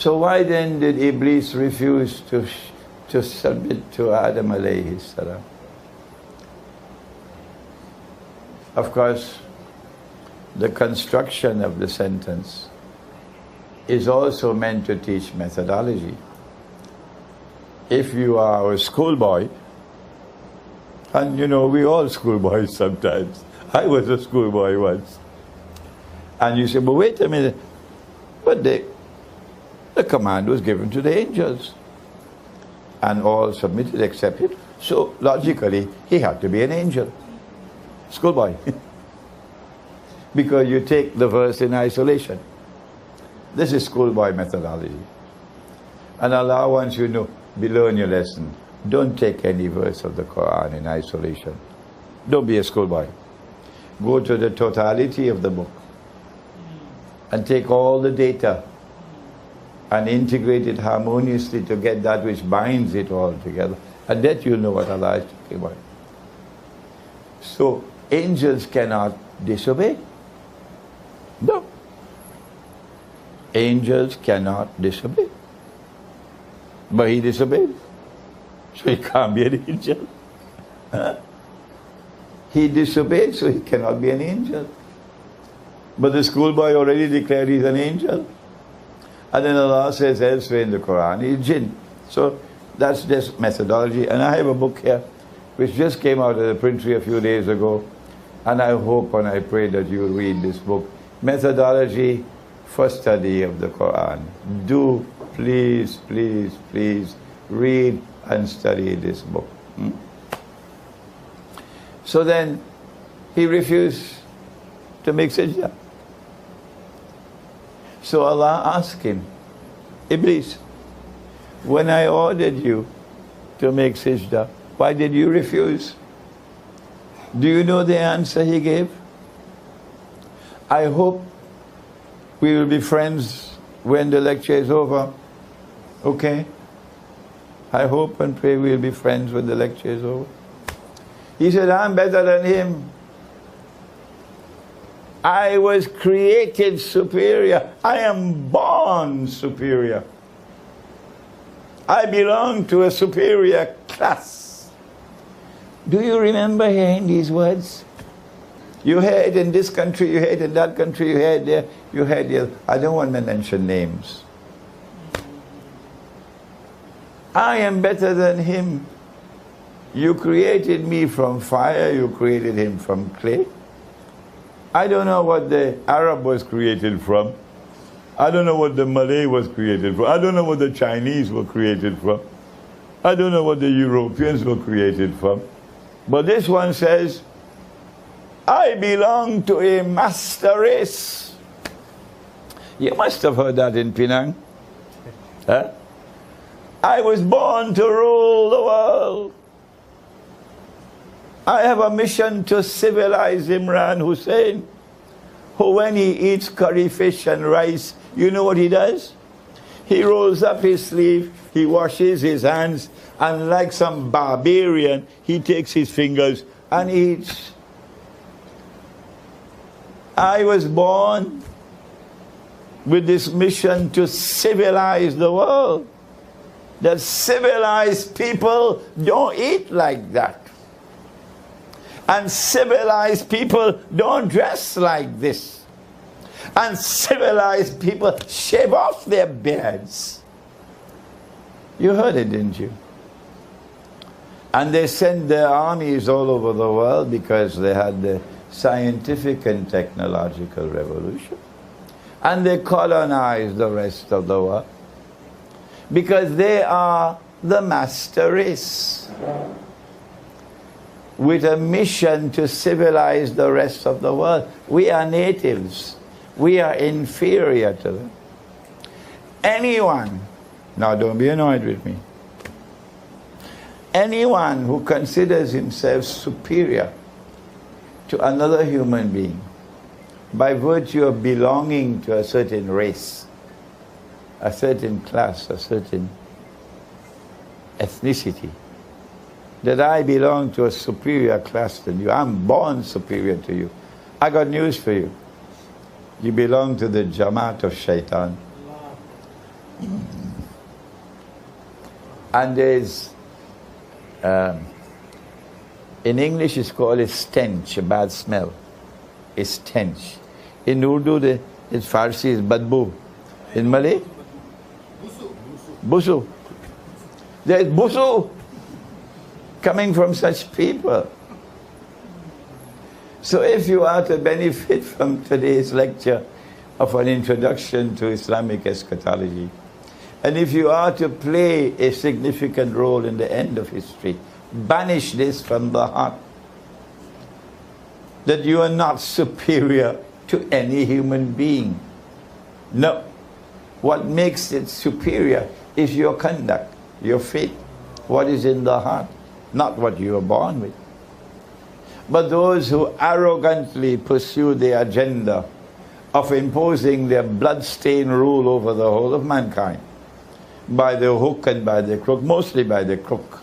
So why then did Iblis refuse to submit to Adam alayhi salam? Of course, the construction of the sentence is also meant to teach methodology. If you are a schoolboy, and you know, we all schoolboys sometimes. I was a schoolboy once. And you say, but wait a minute, but the command was given to the angels. And all submitted, accepted. So logically, he had to be an angel. Schoolboy. Because you take the verse in isolation. This is schoolboy methodology. And Allah wants you to know, below in your lesson, don't take any verse of the Quran in isolation. Don't be a schoolboy. Go to the totality of the book and take all the data and integrate it harmoniously to get that which binds it all together. And that you'll know what Allah is talking about. So, angels cannot disobey. No. Angels cannot disobey. But he disobeyed. So he can't be an angel. Huh? He disobeyed, so he cannot be an angel. But the schoolboy already declared he's an angel. And then Allah says elsewhere in the Quran, he's jinn. So that's just methodology. And I have a book here, which just came out of the printery a few days ago. And I hope and I pray that you'll read this book. Methodology for study of the Quran. Do please, please, please read and study this book. So then he refused to make sajda. So Allah asked him, Iblis, when I ordered you to make sajda, why did you refuse? Do you know the answer he gave? I hope we will be friends when the lecture is over. Okay? I hope and pray we'll be friends when the lecture is over. He said, I'm better than him. I was created superior. I am born superior. I belong to a superior class. Do you remember hearing these words? You hear it in this country, you hear it in that country, you hear it there, you hear it there. I don't want to mention names. I am better than him. You created me from fire, you created him from clay. I don't know what the Arab was created from. I don't know what the Malay was created from. I don't know what the Chinese were created from. I don't know what the Europeans were created from. But this one says, I belong to a master race. You must have heard that in Penang. Huh? I was born to rule the world. I have a mission to civilize Imran Hosein, who when he eats curry fish and rice, you know what he does? He rolls up his sleeve, he washes his hands, and like some barbarian, he takes his fingers and eats. I was born with this mission to civilize the world. That civilized people don't eat like that. And civilized people don't dress like this. And civilized people shave off their beards. You heard it, didn't you? And they sent their armies all over the world because they had the scientific and technological revolution. And they colonized the rest of the world. Because they are the master race, with a mission to civilize the rest of the world. We are natives. We are inferior to them. Anyone, now don't be annoyed with me, anyone who considers himself superior to another human being by virtue of belonging to a certain race, a certain class, a certain ethnicity, that I belong to a superior class than you. I'm born superior to you. I got news for you. You belong to the Jamaat of Shaitan. And there's, in English it's called a stench, a bad smell. A stench. In Urdu, in Farsi is badbu. In Malay? Busu. There's busu coming from such people. So if you are to benefit from today's lecture of an introduction to Islamic eschatology, and if you are to play a significant role in the end of history, banish this from the heart. That you are not superior to any human being. No. What makes it superior is your conduct, your faith, what is in the heart, not what you are born with. But those who arrogantly pursue the agenda of imposing their blood-stained rule over the whole of mankind, by the hook and by the crook, mostly by the crook,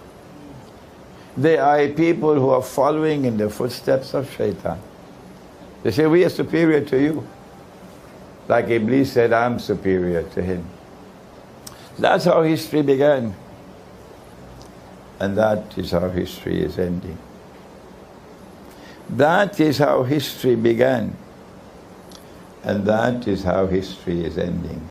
they are people who are following in the footsteps of Shaitan. They say, we are superior to you. Like Iblis said, I'm superior to him. That's how history began. And that is how history is ending. That is how history began. And that is how history is ending.